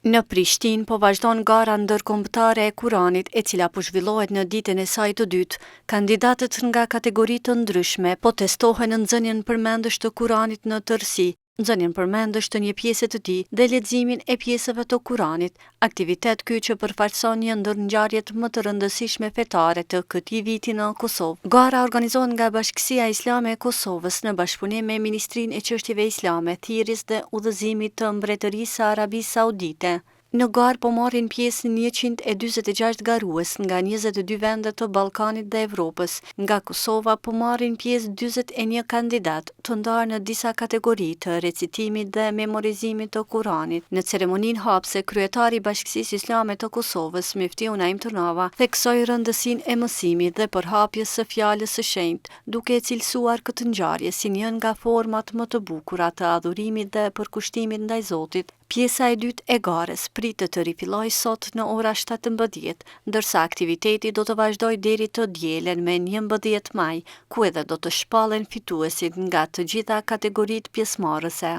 Në Prishtinë po vazhdon gara ndërkombëtare e Kuranit, e cila po zhvillohet në ditën e saj të dytë. Kandidatët nga kategori të ndryshme po testohen në nxënien përmendësh të Kuranit në tërësi, nxënien përmendësh të një pjese të tij dhe leximin e pjesëve të Kuranit. Aktivitet ky që përfaqëson një ndër ngjarjet më të rëndësishme fetare të këtij viti në Kosovë. Gara organizohet nga Bashkësia Islame e Kosovës në bashkëpunim me Ministrinë e Çështjeve Islame, Thirrjes dhe Udhëzimit të Mbretërisë së Arabisë Saudite. Në garë po marrin pjesë 146 garues nga 22 vende të Ballkanit dhe Evropës. Nga Kosova po marrin pjesë 41 kandidat, të ndarë në disa kategori të recitimit dhe memorizimit të Kuranit. Në ceremoninë hapse, kryetari i Bashkisë Islame të Kosovës, Miftiu Naim Tërnava, theksoi rëndësinë e mësimit dhe përhapjes së fjalës së shenjtë, duke e cilësuar këtë ngjarje si një nga format më të bukura të adhurimit dhe përkushtimit ndaj Zotit. Pjesa e dytë e garës pritet të rifillojë sot në ora 17, ndërsa aktiviteti do të vazhdojë deri të dielen me 11 maj, ku edhe do të shpallen fituesit nga të gjitha kategoritë pjesëmarrëse.